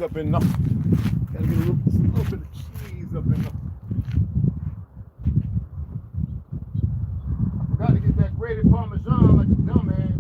up in there. Gotta get a little bit of cheese up in there. I forgot to get that grated Parmesan like a dumbass.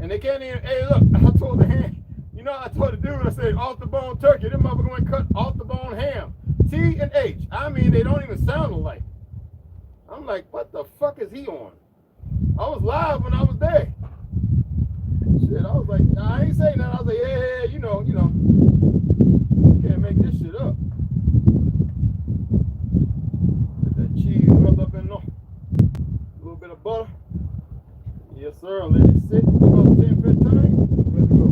And they can't even, hey look, I told the ham, you know, I told the dude, I said off the bone turkey, them motherfuckers going to cut off the bone ham. T and H. I mean, they don't even sound alike. I'm like, what the fuck is he on? I was live when I was there. Shit, I was like, nah, I ain't saying nothing. I was like, yeah, you know, can't make this shit up. Get that cheese rubbed up in there. A little bit of butter. Yes, sir. Let it sit about 10-15. Good to go.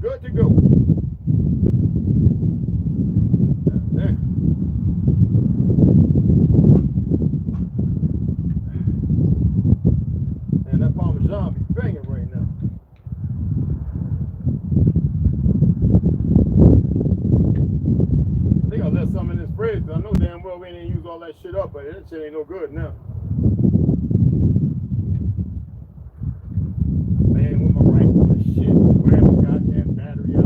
Good to go. Damn. And that Parmesan be banging right now. I think I left some in this fridge. I know damn well we didn't use all that shit up, but that shit ain't no good now. Man, with my rifle and shit, grab my goddamn battery out.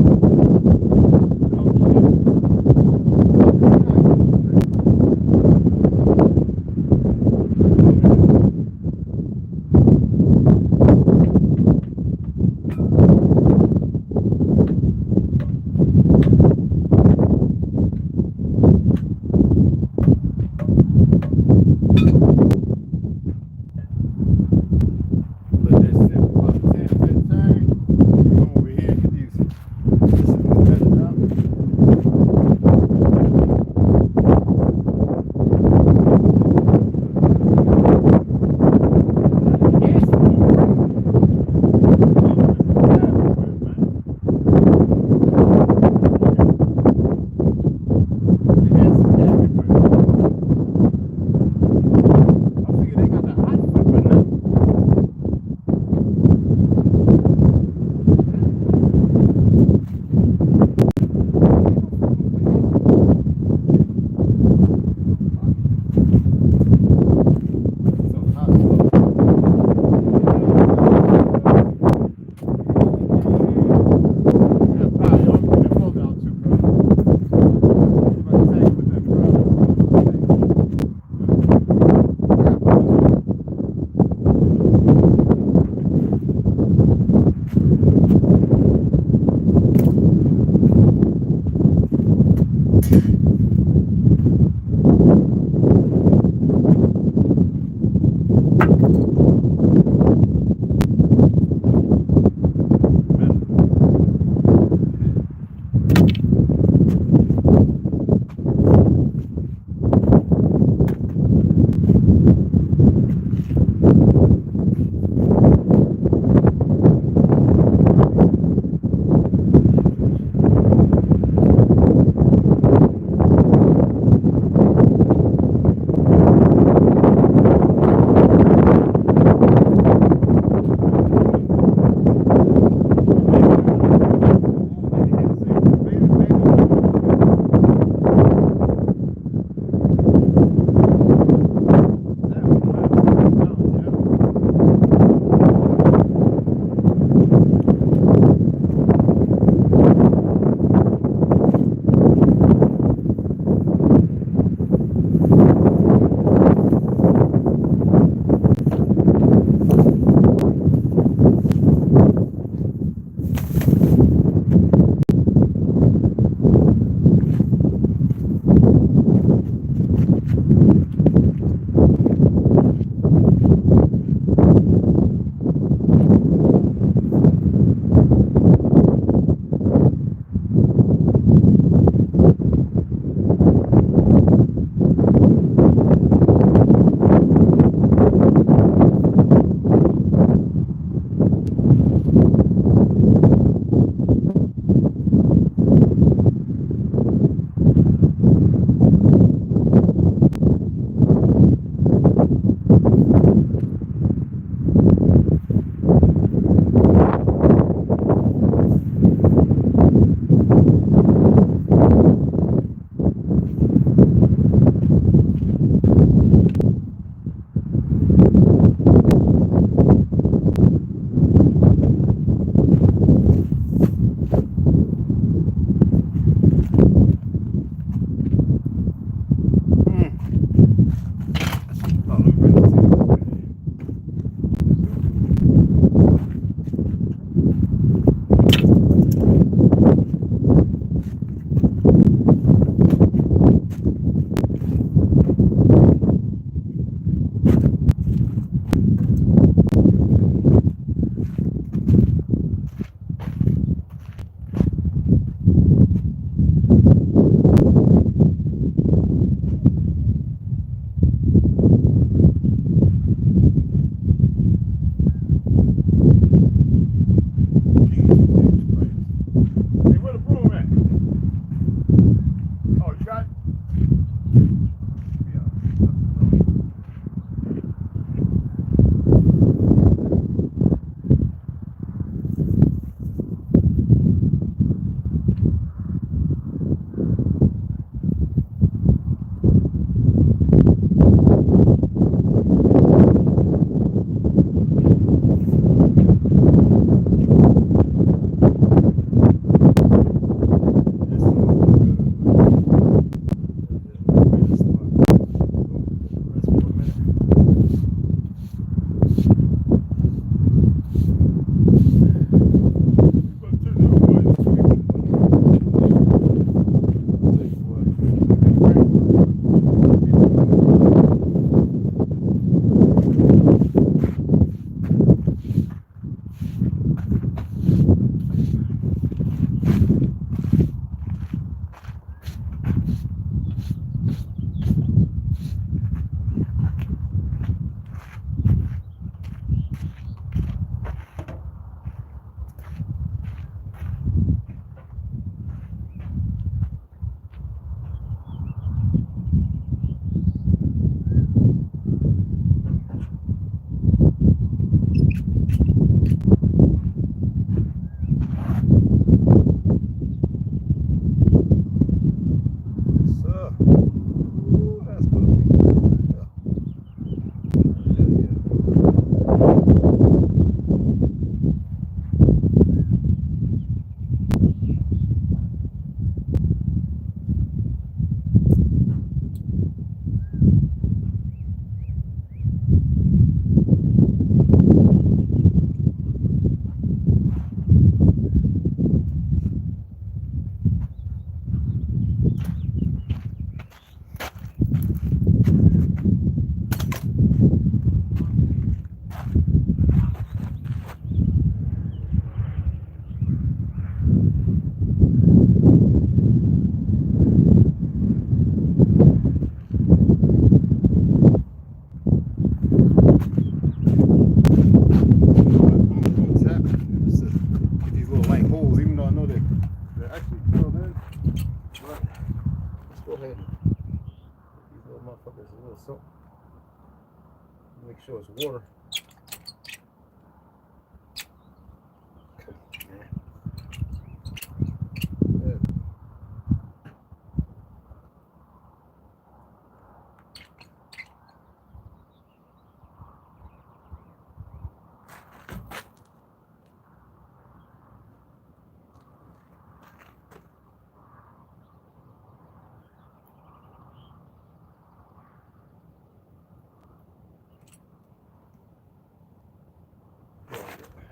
water.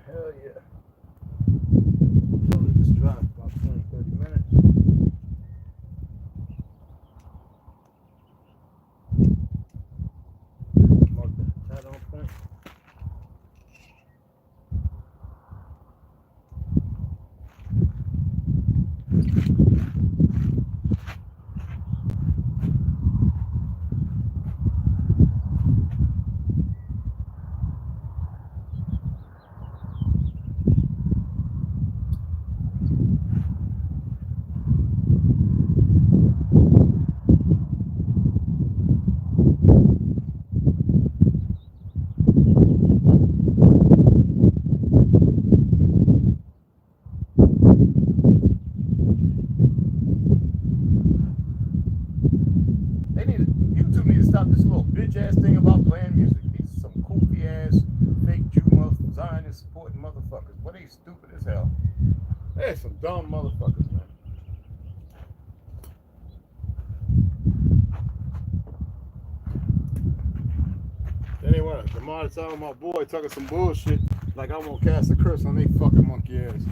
Hell yeah. So let this dry about 20-30 minutes. Mark the tight on point. YouTube need to stop this little bitch ass thing about playing music. These are some goofy ass, fake Jew Zionist supporting motherfuckers. What are they stupid as hell? They're some dumb motherfuckers, man. Anyway, the mod out my boy talking some bullshit like I'm gonna cast a curse on they fucking monkey ass.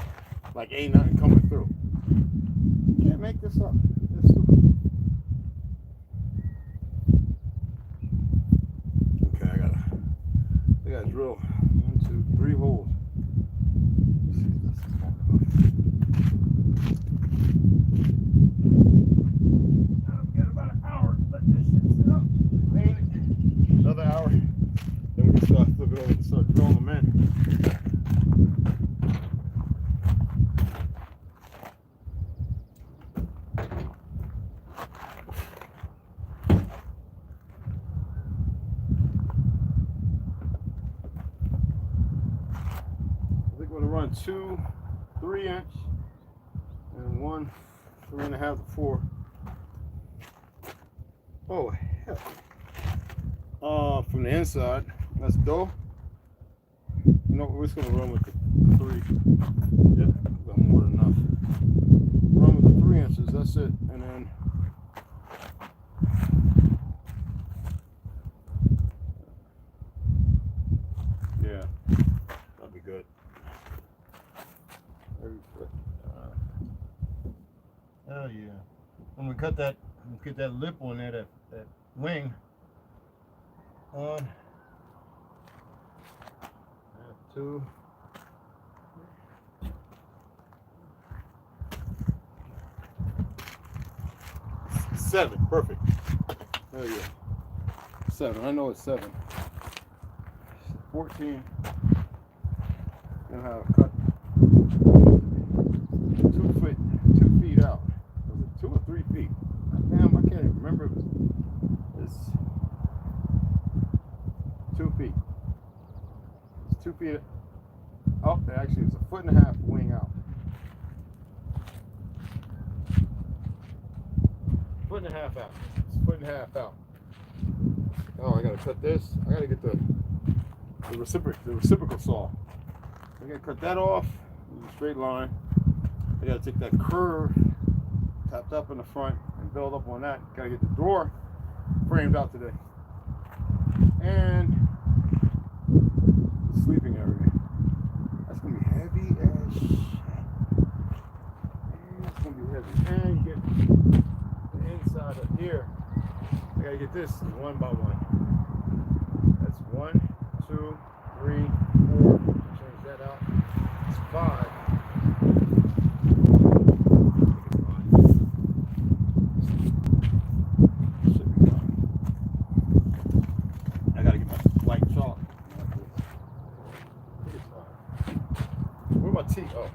Like ain't nothing coming through. You can't make this up. It's stupid. Okay, I gotta drill 1, 2, 3 holes. Let's see if this is long enough. I've got about an hour to let this shit sit up. Ain't it? Another hour. Then we can start flipping over and start drilling them in. Run 2 3-inch and 1 3.5 to 4. Oh hell! From the inside, that's dope. You know, we're just gonna run with the 3. Yep, got more than enough. Run with the 3 inches. That's it, and then. Yeah, that'll be good. Hell yeah. When we cut that, we'll get that lip on there, that wing on. 2. Seven, perfect. Hell yeah. 7, I know it's 7. 14. Know how to cut 2 feet out. Was it 2 or 3 feet? Damn, I can't even remember. It's 2 feet. It's 2 feet. Oh, actually, it's 1.5 foot wing out. 1.5 foot out. It's 1.5 foot out. Oh, I gotta cut this. I gotta get the reciprocal saw. I gotta cut that off. In a straight line. I gotta take that curve, tapped up in the front, and build up on that. Gotta get the door framed out today. And the sleeping area. That's gonna be heavy as shit. It's gonna be heavy. And get the inside of here. I gotta get this one by one. That's 1, 2, 3, 4. Change that out. It's 5. I gotta get my white chalk. Where's my tea? Oh.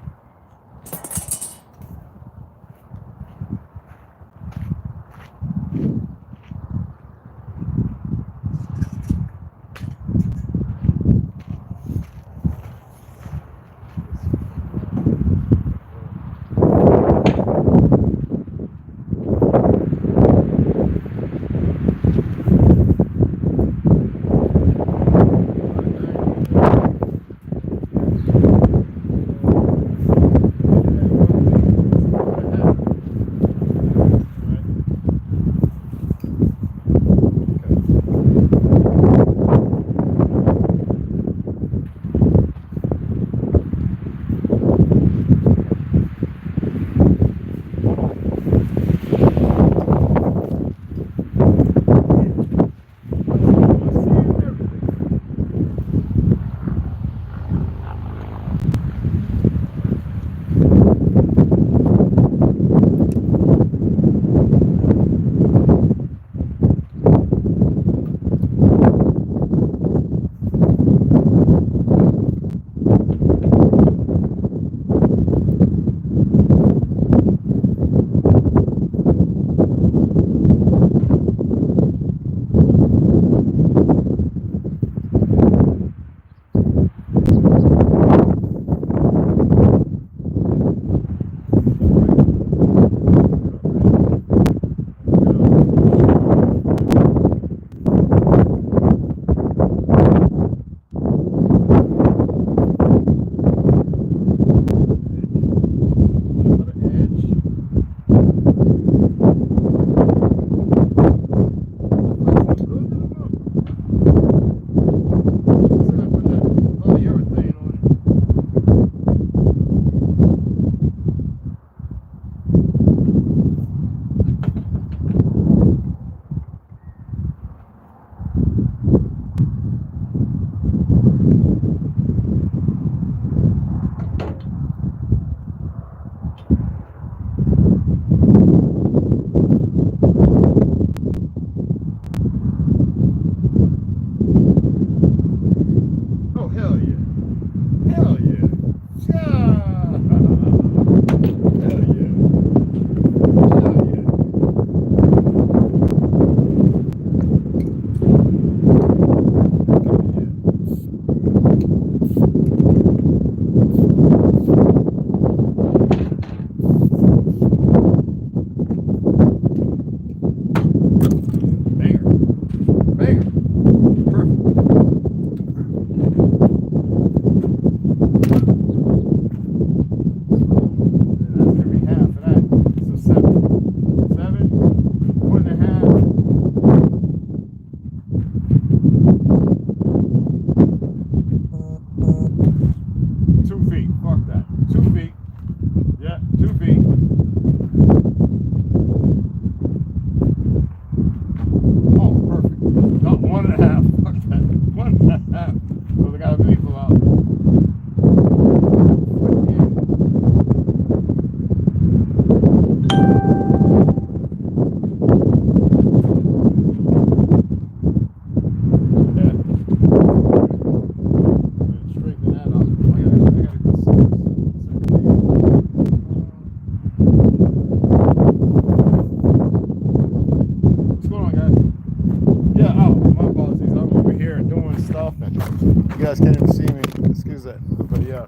But yeah,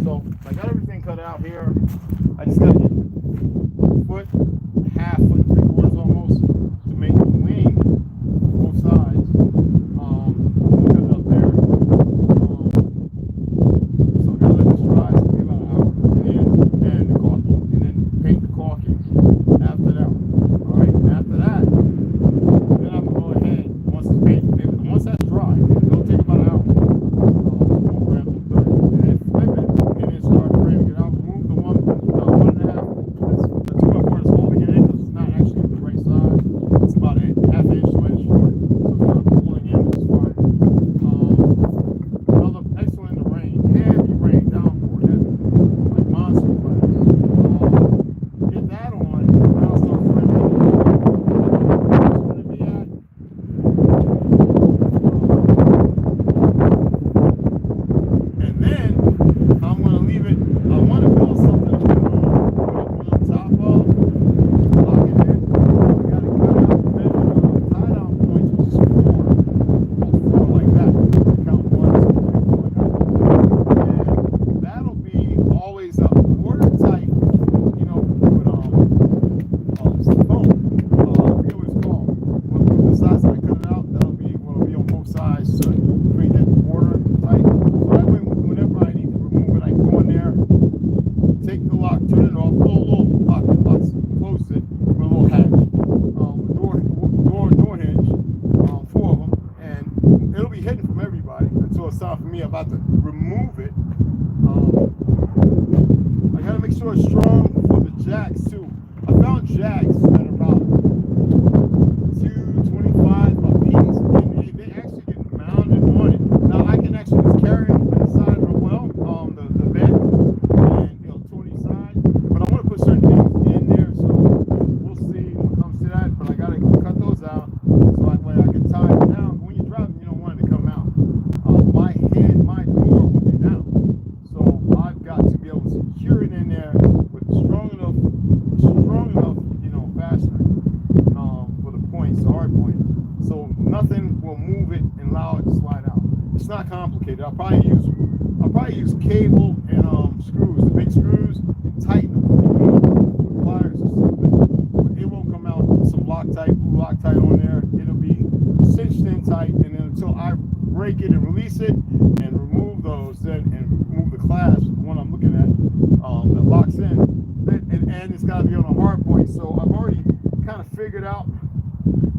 so I got everything cut out here. I just got a foot, half foot, 3/4 almost to make a wing both sides. Cut it up there. So I gotta let this dry. It's gonna be about an hour. And the caulking, and then paint the caulking after that. All right. After that, then I'm gonna go ahead once it's painted. Once that's dry, it'll take about an hour. About to remove it. I gotta make sure it's strong for the jacks too. I found jacks at about $2.25 a piece, and they actually get mounted on it. Now I can actually just carry them inside of the well, the bed, and toward each side. But I want to put certain things in there, so we'll see when it comes to that. But I gotta cut those out so that way I can tie it down. When you drop them, you don't want it to come out. My door will be down, so I've got to be able to secure it in there with strong enough, fastener for the points, the hard point, so nothing will move it and allow it to slide out. It's not complicated. I'll probably use cable and screws, the big screws, and tighten them with pliers or something. It won't come out some Loctite on there. It'll be cinched in tight, and then until I break it and release it and remove those, then and remove the clasp, the one I'm looking at, that locks in, and it's got to be on a hard point. So I've already kind of figured out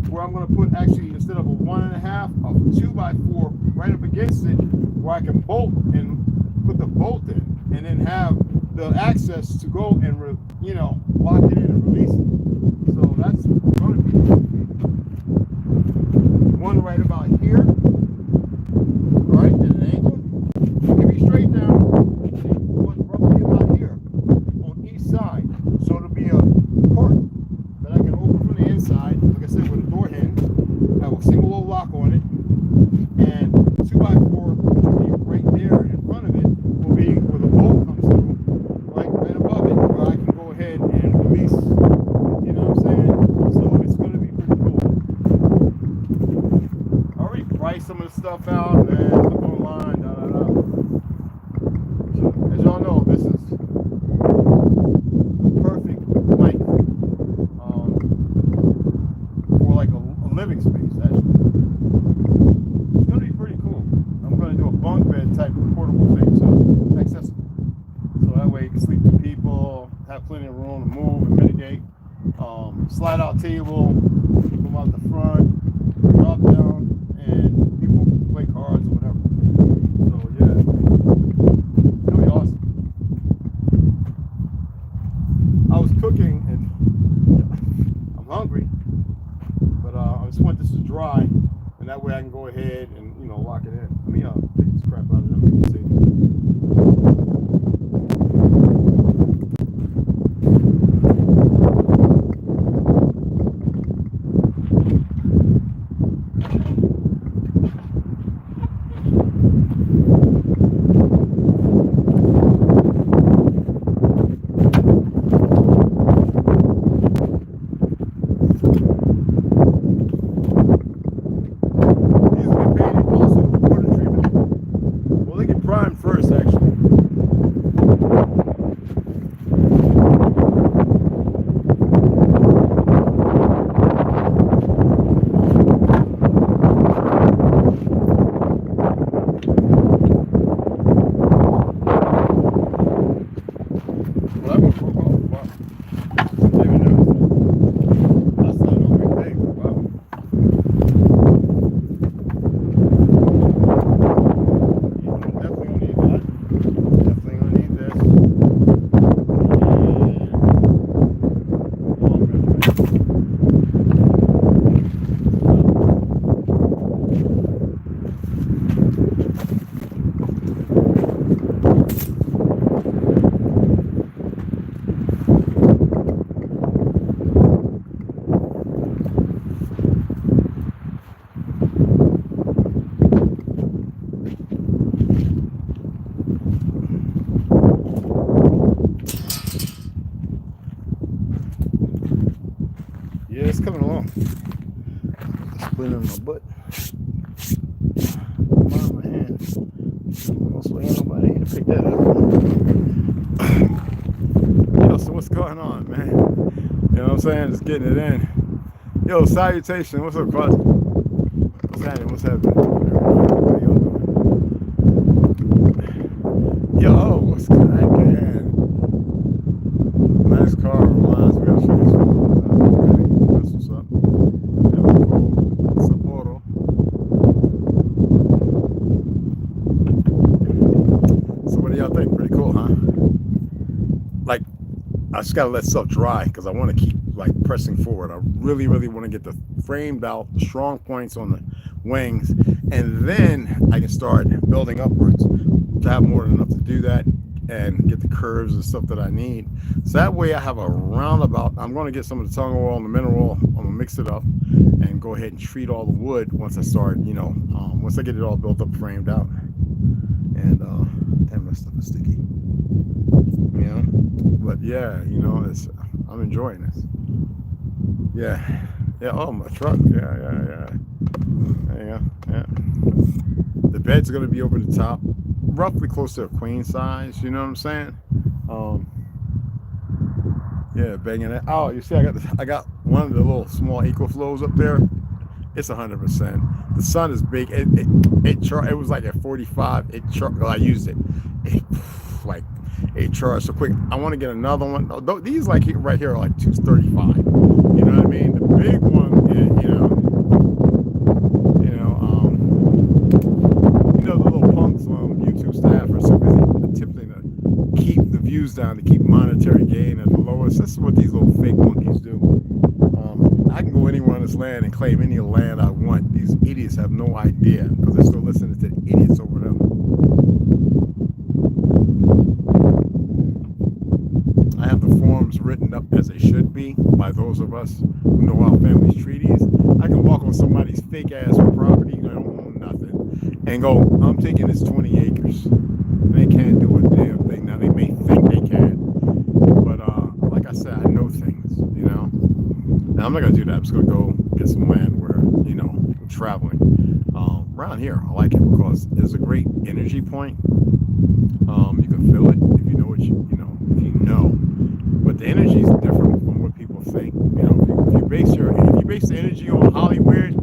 where I'm going to put, actually, instead of a 1.5, a 2x4 right up against it, where I can bolt and put the bolt in, and then have the access to go and lock it in and release it. So that's going to be one right about here. Right, at an angle, it can be straight down, roughly about here on each side. So it'll be a port that I can open from the inside, like I said, with a door hinge, have a single little lock on it, and 2x4, which will be right there in front of it, will be where the bolt comes through, right above it, where I can go ahead and release, you know what I'm saying? So it's going to be pretty cool. I already priced some of the stuff out, man. As y'all know, this is perfect length for like a living space, actually. It's going to be pretty cool. I'm going to do a bunk bed type of portable thing, so accessible. So that way you can sleep two people, have plenty of room to move and mitigate. Slide out table, come out the front, drop down, and people play cards or whatever. So yeah. I was cooking and I'm hungry, but I just want this to dry, and that way I can go ahead and lock it in. Let me take this crap out of them. You can see. my butt. I'm on my hand. Also, ain't nobody here to pick that up. Yo, so what's going on, man? You know what I'm saying? Just getting it in. Yo, salutation. What's up, Quad? What's happening? What's happening? Yo, what's going on? Nice car reminds me of shit. Okay, that's what's up. Sapporo. So what do y'all think? Pretty cool, huh? Like, I just gotta let stuff dry because I want to keep like pressing forward. I really want to get the framed out, the strong points on the wings, and then I can start building upwards to have more than enough to do that and get the curves and stuff that I need. So that way I have a roundabout. I'm going to get some of the tongue oil and the mineral oil. I'm going to mix it up and go ahead and treat all the wood once I start, once I get it all built up, framed out. And damn, that stuff is sticky. But yeah, I'm enjoying this. Yeah. Oh, my truck. Yeah. There you go. Yeah. The bed's going to be over the top, roughly close to a queen size. You know what I'm saying? Yeah, banging it. Oh, you see, I got one of the little small EcoFlows up there. It's 100%. The sun is big. It was like at 45. I used it. It charged so quick. I want to get another one. These right here are like 235. You know what I mean? The big one, the little punks on YouTube staff are so busy attempting to keep the views down, to keep monetary gain at the lowest. This is what these little fake monkeys do. I can go anywhere on this land and claim any land I want. These idiots have no idea because they're still listening to the idiots over them. I have the forms written up as they should be by those of us who know our family's treaties. I can walk on somebody's fake ass property, I don't own nothing, and go, I'm taking this 20 acres. They can't do a damn thing. Now they may think they can, but like I said, I know things, Now I'm not gonna do that. I'm just gonna go get some land where, we're traveling. Around here, I like it because there's a great energy point. You can feel it if you know what if you know. But the energy is different from what people think. If you base the energy on Hollywood,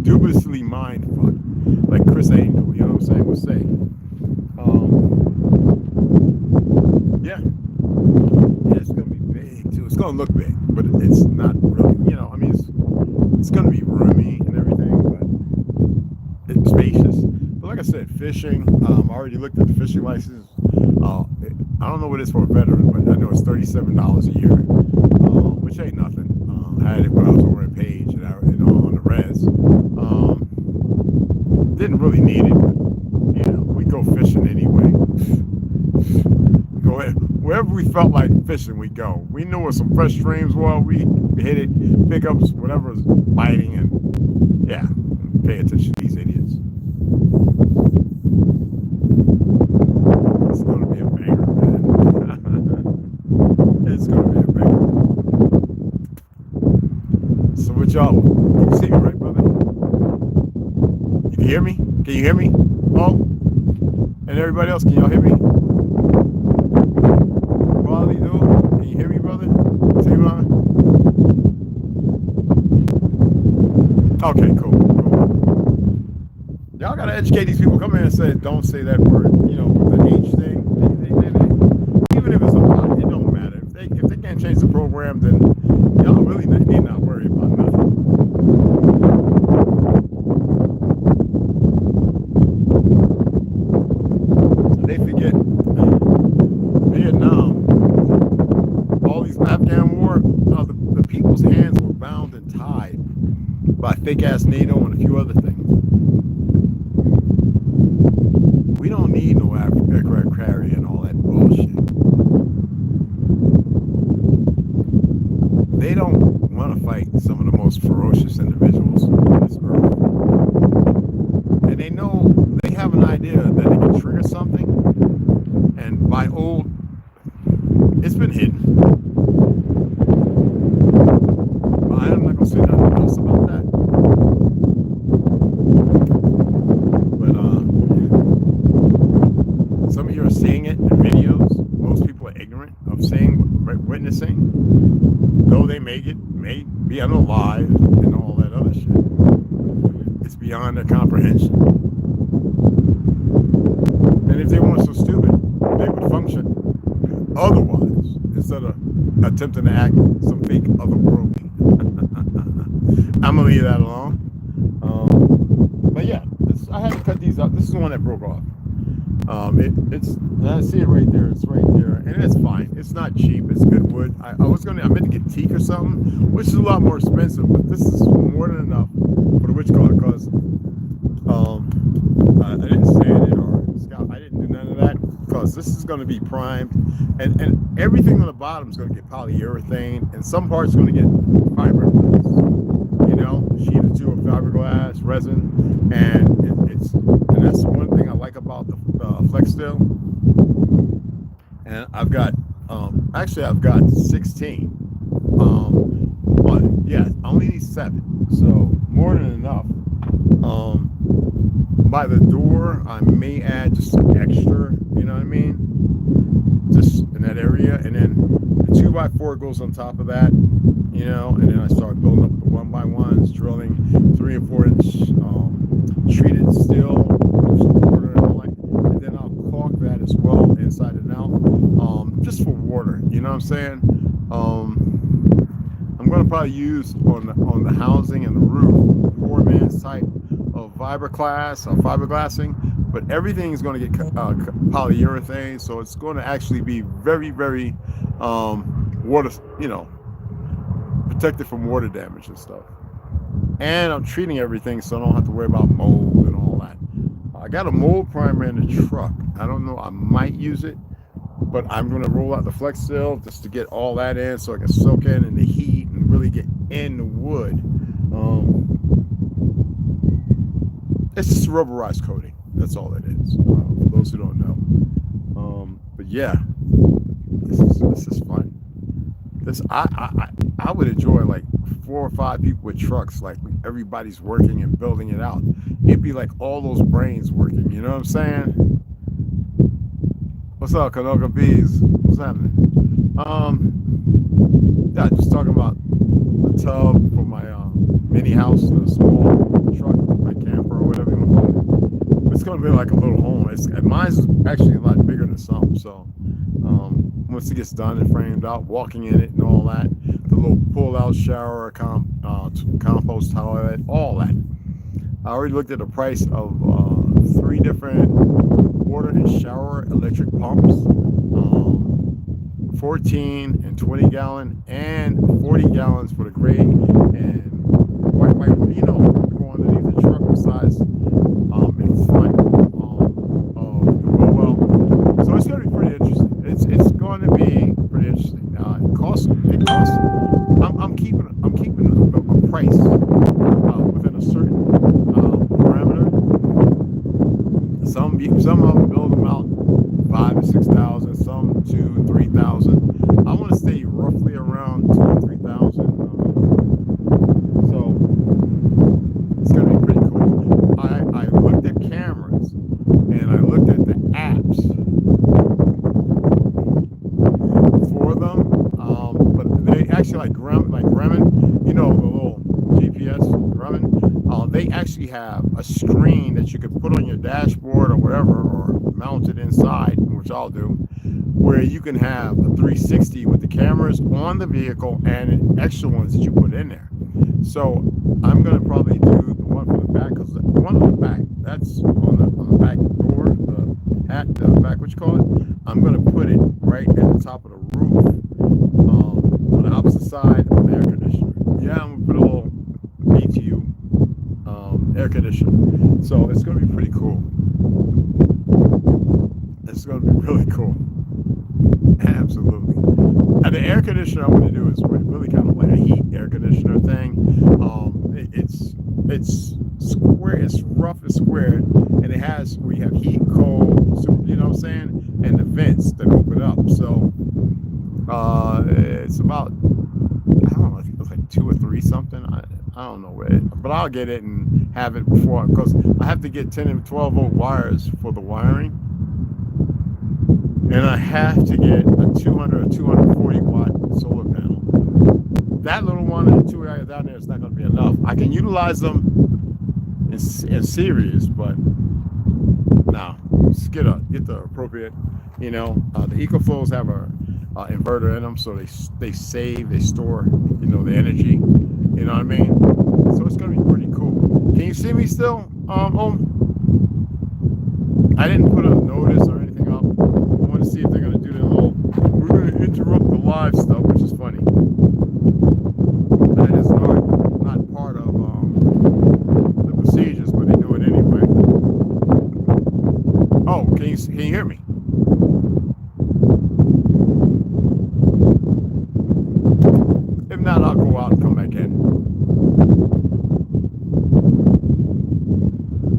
dubiously mind fuck, like Chris Angel, you know what I'm saying, would say. Yeah, it's gonna be big too. It's gonna look big, but it's not really. It's gonna be roomy and everything, but it's spacious. But like I said, fishing. I already looked at the fishing license. I don't know what it is for a veteran, but I know it's $37 a year, which ain't nothing. I had it when I was over at Page and on the res. Didn't really need it, but we go fishing anyway. Go ahead. Wherever we felt like fishing, we go. We knew where some fresh streams were. We hit it, pickups, whatever's biting, and yeah, pay attention to these idiots. It's gonna be a banger, man. It's gonna be a banger. So what y'all? You can see me, right, brother? You can hear me? Can you hear me? Oh, and everybody else, can y'all hear me? Quality, dude. Can you hear me, brother? Say mine. Okay, cool. Y'all gotta educate these people. Come in and say, don't say that word. With the H thing. Even if it's a lot, it don't matter. If they can't change the program, then y'all really need not worry about nothing. They forget Vietnam, all these Afghan war, the people's hands were bound and tied by fake ass NATO and a few other things. We don't need no aircraft carrier and all that bullshit. They don't want to fight some of the most ferocious individuals on this earth. And they know, they have an idea that they can trigger something, and by old, it's been hidden. I'm not going to seeing it in videos. Most people are ignorant of witnessing, though they may be unalive and all that other shit. It's beyond their comprehension. And if they weren't so stupid, they would function otherwise instead of attempting to act some fake otherworldly. I'm gonna leave that alone. But yeah, I had to cut these up. This is the one that broke off. It's I see it right there. It's right there, and it's fine. It's not cheap. It's good wood. I meant to get teak or something, which is a lot more expensive. But this is more than enough for the witch color because I didn't sand it or scout. I didn't do none of that because this is going to be primed, and everything on the bottom is going to get polyurethane, and some parts are going to get fiberglass. You know, sheet or two of fiberglass resin, and that's the one thing I like about the Flex Steel. And I've got I've got 16. But yeah, I only need 7, so more than enough. By the door, I may add just some extra. You know what I mean? Just in that area, and then the 2x4 goes on top of that. You know, and then I start building up the 1x1s, drilling 3 and 4 inch treated steel, and then I'll caulk that as well, inside and out, just for water. You know what I'm saying? I'm going to probably use on the housing and the roof 4-man type of fiberglassing, but everything is going to get polyurethane, so it's going to actually be very, very water, protected from water damage and stuff. And I'm treating everything so I don't have to worry about mold and all that. I got a mold primer in the truck. I don't know, I might use it, but I'm going to roll out the Flex Steel just to get all that in so I can soak in the heat and really get in the wood. It's just a rubberized coating. That's all it is, for those who don't know. But yeah, this is fun. I would enjoy like 4 or 5 people with trucks, like everybody's working and building it out. It'd be like all those brains working, you know what I'm saying? What's up, Canoga Bees? What's happening? Yeah, just talking about the tub for my mini house, the small truck, my camper or whatever you want to call it. It's gonna be like a little home. Mine's actually a lot bigger than some, so once it gets done and framed out, walking in it and all that, the little pull-out shower, compost toilet, all that. I already looked at the price of 3 different water and shower electric pumps, 14 and 20 gallon and 40 gallons for the gray and white, go underneath the truck besides in front of the well. So it's going to be pretty interesting. It's going to be pretty interesting. It costs. I'm keeping a price within a certain parameter. Some of them build them out 5,000 to 6,000, some 2,000 to 3,000. I want to stay roughly around 2,000 to 3,000. So it's going to be pretty cool. I looked at cameras and I looked at the apps for them, but they actually like Garmin, the little GPS Garmin. They actually have a screen that you could put on your dashboard or whatever, or mount it inside, which I'll do, where you can have a 360 with the cameras on the vehicle and extra ones that you put in there. So I'm going to probably do the one for the back, because the one on the back, that's on the back door, the back, what you call it, I'm going to put it right at the top of the roof, on the opposite side of the air conditioner. Yeah, I'm going to put a little BTU air conditioner. So it's going to be pretty cool. It's going to be really cool. Absolutely. And the air conditioner I'm going to do is really kind of like a heat air conditioner thing. It's square, it's rough, it's square, and it has where you have heat, cold, you know what I'm saying, and the vents that open up. So it's about, I don't know, I think it was like 2 or 3 something. I don't know where, but I'll get it and have it before, because I have to get 10 and 12 volt wires for the wiring. and I have to get a 200 or 240 watt solar panel. That little one and the two I got down there is not going to be enough. I can utilize them in series, but now get the appropriate. You know, the EcoFlows have a inverter in them, so they store, you know, the energy. You know what I mean? So it's going to be pretty cool. Can you see me still? I didn't put a notice or anything up. I want to see if they're going to do their little, we're going to interrupt the live stuff, which is funny. That is not part of the procedures, but they do it anyway. Oh, can you hear me? If not, I'll go out and come back in.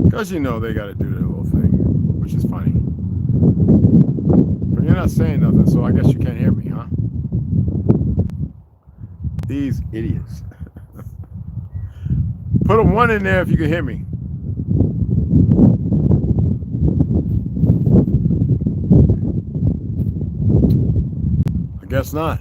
Because you know they got to do their little thing, which is funny. But you're not saying nothing, so I guess you can't hear me, huh? These idiots. Put a 1 in there if you can hear me. I guess not.